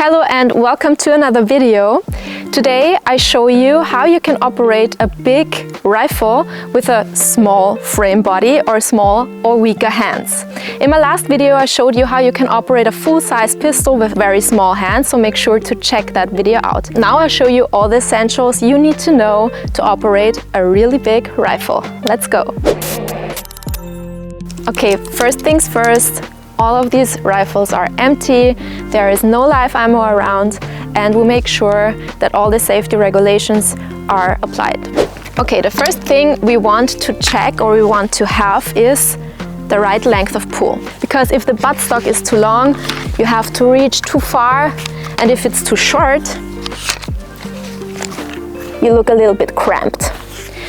Hello and welcome to another video. Today I show you how you can operate a big rifle with a small frame body or small or weaker hands. In my last video I showed you how you can operate a full-size pistol with very small hands, so make sure to check that video out. Now I'll show you all the essentials you need to know to operate a really big rifle. Let's go! Okay, first things first. All of these rifles are empty, there is no live ammo around, and we make sure that all the safety regulations are applied. Okay, the first thing we want to check or we want to have is the right length of pull. Because if the buttstock is too long, you have to reach too far, and if it's too short, you look a little bit cramped.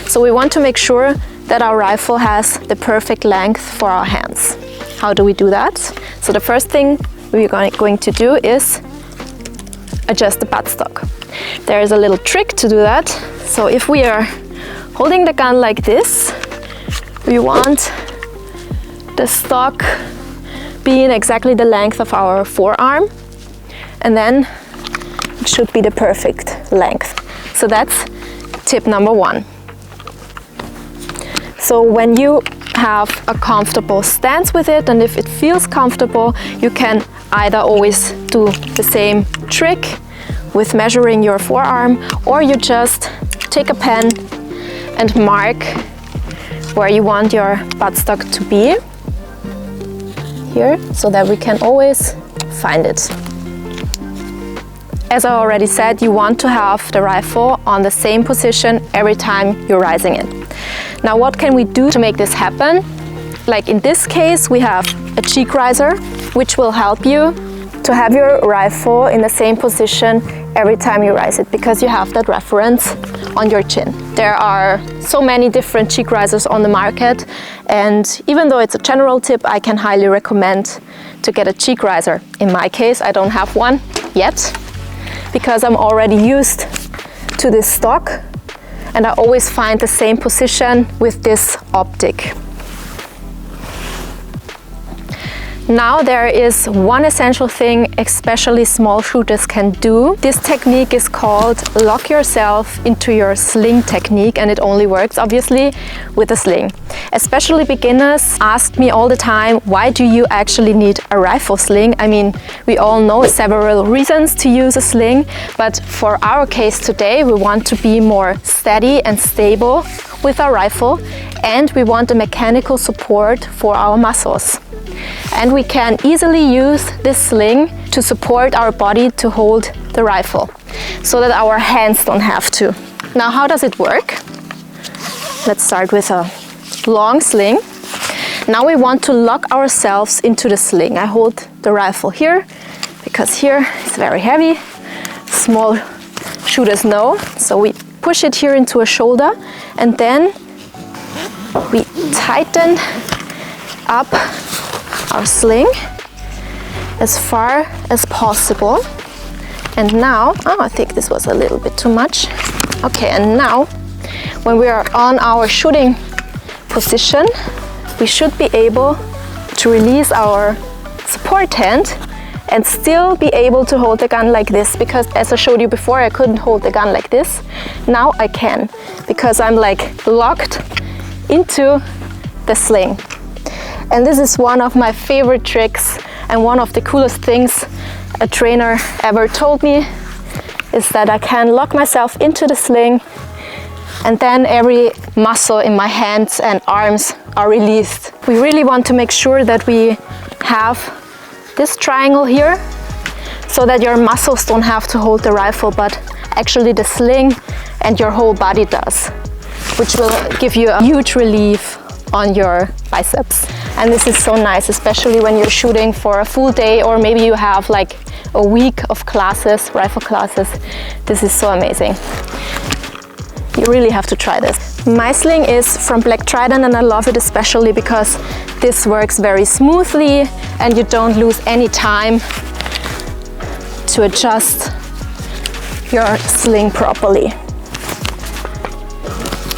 So we want to make sure that our rifle has the perfect length for our hands. How do we do that? So the first thing we're going to do is adjust the buttstock. There is a little trick to do that. So if we are holding the gun like this, we want the stock being exactly the length of our forearm, and then it should be the perfect length. So that's tip number one. So when you have a comfortable stance with it, and if it feels comfortable, you can either always do the same trick with measuring your forearm, or you just take a pen and mark where you want your buttstock to be here, so that we can always find it. As I already said, you want to have the rifle on the same position every time you're raising it. Now, what can we do to make this happen? Like in this case, we have a cheek riser, which will help you to have your rifle in the same position every time you raise it, because you have that reference on your chin. There are so many different cheek risers on the market, and even though it's a general tip, I can highly recommend to get a cheek riser. In my case, I don't have one yet, because I'm already used to this stock, and I always find the same position with this optic. Now there is one essential thing especially small shooters can do. This technique is called lock yourself into your sling technique, and it only works obviously with a sling. Especially beginners ask me all the time, why do you actually need a rifle sling? I mean, we all know several reasons to use a sling, but for our case today, we want to be more steady and stable with our rifle, and we want a mechanical support for our muscles. And we can easily use this sling to support our body to hold the rifle, so that our hands don't have to. Now, how does it work? Let's start with a long sling. Now we want to lock ourselves into the sling. I hold the rifle here, because here it's very heavy. Small shooters know. So we push it here into a shoulder, and then we tighten up our sling as far as possible. And now, I think this was a little bit too much. Okay, and now when we are on our shooting position, we should be able to release our support hand and still be able to hold the gun like this, because as I showed you before, I couldn't hold the gun like this. Now I can, because I'm like locked into the sling. And this is one of my favorite tricks, and one of the coolest things a trainer ever told me is that I can lock myself into the sling, and then every muscle in my hands and arms are released. We really want to make sure that we have this triangle here, so that your muscles don't have to hold the rifle, but actually the sling and your whole body does, which will give you a huge relief on your biceps. And this is so nice, especially when you're shooting for a full day, or maybe you have like a week of classes, rifle classes. This is so amazing. You really have to try this. My sling is from Black Trident, and I love it especially because this works very smoothly and you don't lose any time to adjust your sling properly.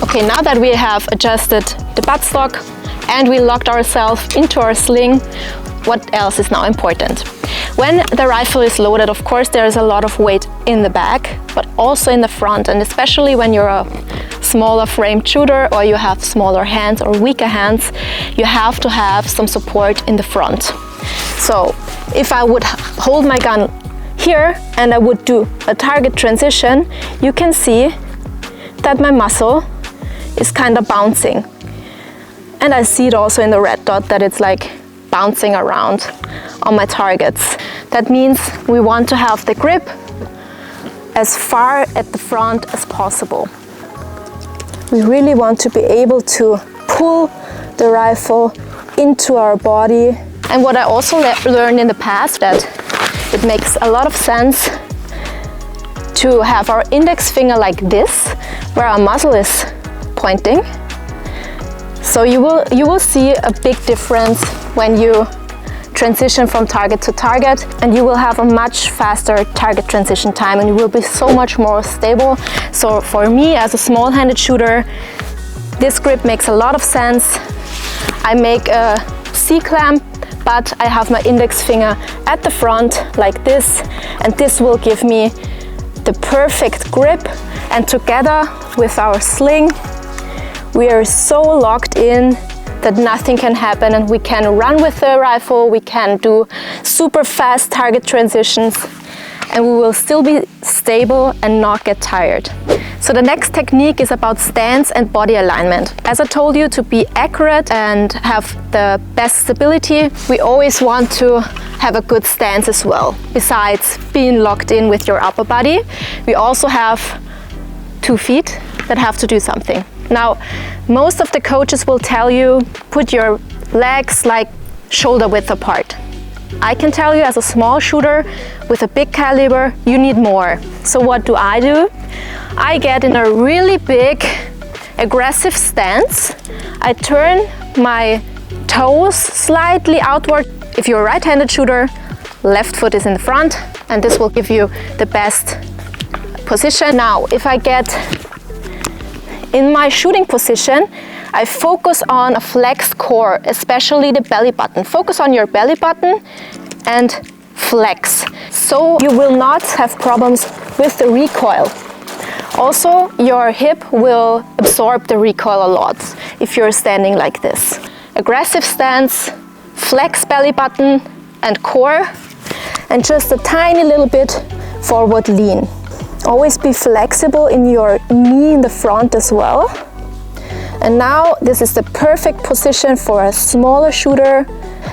Okay, now that we have adjusted the buttstock and we locked ourselves into our sling, what else is now important? When the rifle is loaded, of course, there's a lot of weight in the back, but also in the front, and especially when you're a smaller framed shooter or you have smaller hands or weaker hands, you have to have some support in the front. So if I would hold my gun here and I would do a target transition, you can see that my muzzle is kind of bouncing. And I see it also in the red dot that it's like bouncing around on my targets. That means we want to have the grip as far at the front as possible. We really want to be able to pull the rifle into our body. And what I also learned in the past, that it makes a lot of sense to have our index finger like this, where our muzzle is pointing. So you will see a big difference when you transition from target to target, and you will have a much faster target transition time, and you will be so much more stable. So for me, as a small-handed shooter, this grip makes a lot of sense. I make a C-clamp, but I have my index finger at the front like this, and this will give me the perfect grip. And together with our sling, we are so locked in that nothing can happen, and we can run with the rifle, we can do super fast target transitions, and we will still be stable and not get tired. So the next technique is about stance and body alignment. As I told you, to be accurate and have the best stability, we always want to have a good stance as well. Besides being locked in with your upper body, we also have 2 feet that have to do something. Now, most of the coaches will tell you, put your legs like shoulder width apart. I can tell you, as a small shooter with a big caliber, you need more. So what do? I get in a really big, aggressive stance. I turn my toes slightly outward. If you're a right-handed shooter, left foot is in the front, and this will give you the best position. Now, if I get in my shooting position, I focus on a flexed core, especially the belly button. Focus on your belly button and flex, so you will not have problems with the recoil. Also, your hip will absorb the recoil a lot if you're standing like this. Aggressive stance, flex belly button and core, and just a tiny little bit forward lean. Always be flexible in your knee in the front as well. And now this is the perfect position for a smaller shooter,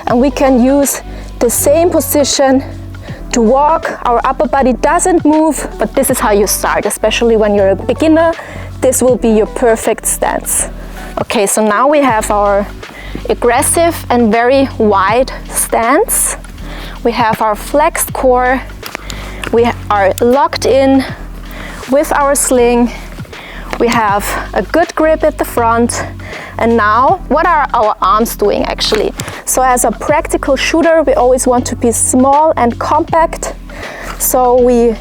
and we can use the same position to walk. Our upper body doesn't move, but this is how you start, especially when you're a beginner. This will be your perfect stance. Okay, so now we have our aggressive and very wide stance. We have our flexed core. We are locked in with our sling. We have a good grip at the front. And now, what are our arms doing actually? So as a practical shooter, we always want to be small and compact. So we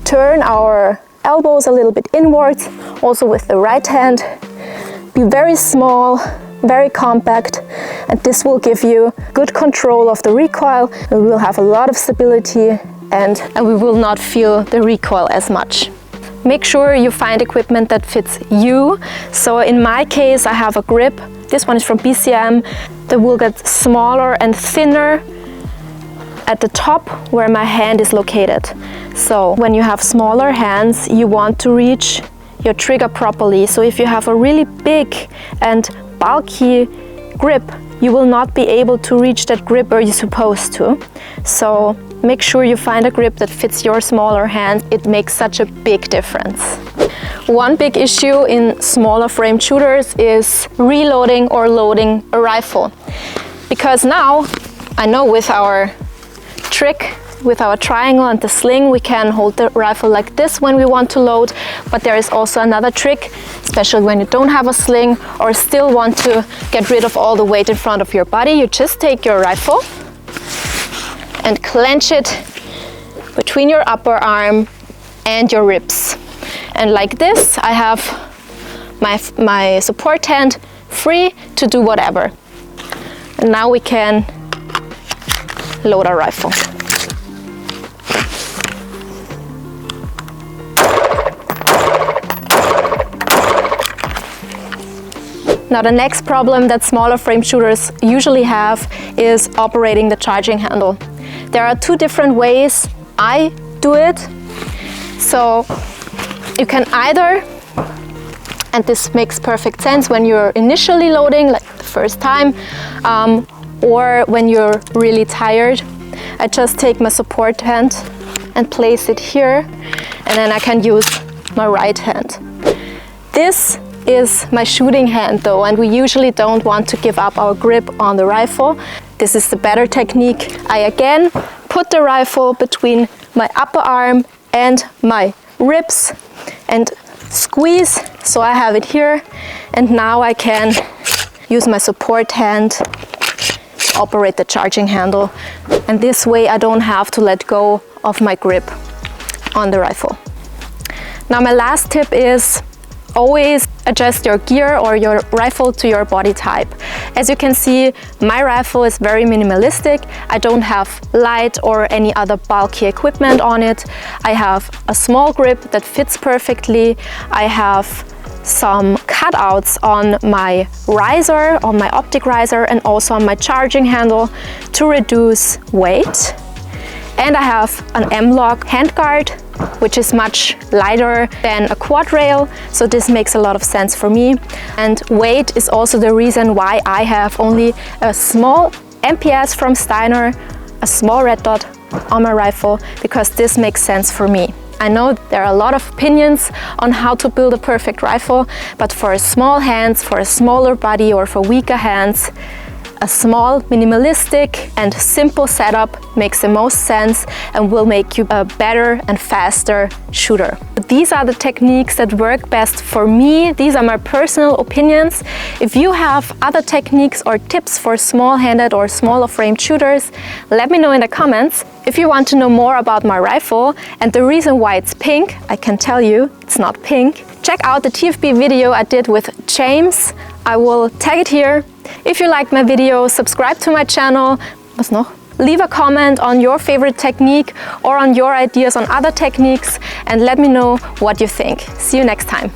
turn our elbows a little bit inwards, also with the right hand. Be very small, very compact, and this will give you good control of the recoil. And we will have a lot of stability, and we will not feel the recoil as much. Make sure you find equipment that fits you. So in my case, I have a grip. This one is from BCM. That will get smaller and thinner at the top where my hand is located. So when you have smaller hands, you want to reach your trigger properly. So if you have a really big and bulky grip, you will not be able to reach that grip where you're supposed to. So make sure you find a grip that fits your smaller hand. It makes such a big difference. One big issue in smaller frame shooters is reloading or loading a rifle. Because now, I know with our trick, with our triangle and the sling, we can hold the rifle like this when we want to load, but there is also another trick, especially when you don't have a sling or still want to get rid of all the weight in front of your body. You just take your rifle and clench it between your upper arm and your ribs. And like this, I have my support hand free to do whatever. And now we can load our rifle. Now the next problem that smaller frame shooters usually have is operating the charging handle. There are two different ways I do it. So you can either, and this makes perfect sense when you're initially loading, like the first time, or when you're really tired. I just take my support hand and place it here, and then I can use my right hand. This is my shooting hand though, and we usually don't want to give up our grip on the rifle. This is the better technique. I again put the rifle between my upper arm and my ribs and squeeze, so I have it here, and now I can use my support hand to operate the charging handle, and this way I don't have to let go of my grip on the rifle. Now my last tip is always adjust your gear or your rifle to your body type. As you can see, my rifle is very minimalistic. I don't have light or any other bulky equipment on it. I have a small grip that fits perfectly. I have some cutouts on my riser, on my optic riser, and also on my charging handle to reduce weight. And I have an M-Lock handguard, which is much lighter than a quad rail, so this makes a lot of sense for me. And weight is also the reason why I have only a small MPS from Steiner, a small red dot on my rifle, because this makes sense for me. I know there are a lot of opinions on how to build a perfect rifle, but for small hands, for a smaller body, or for weaker hands, a small, minimalistic and simple setup makes the most sense and will make you a better and faster shooter. These are the techniques that work best for me. These are my personal opinions. If you have other techniques or tips for small-handed or smaller framed shooters, let me know in the comments. If you want to know more about my rifle and the reason why it's pink, I can tell you it's not pink. Check out the TFB video I did with James. I will tag it here. If you liked my video, subscribe to my channel. Was noch? Leave a comment on your favorite technique or on your ideas on other techniques, and let me know what you think. See you next time.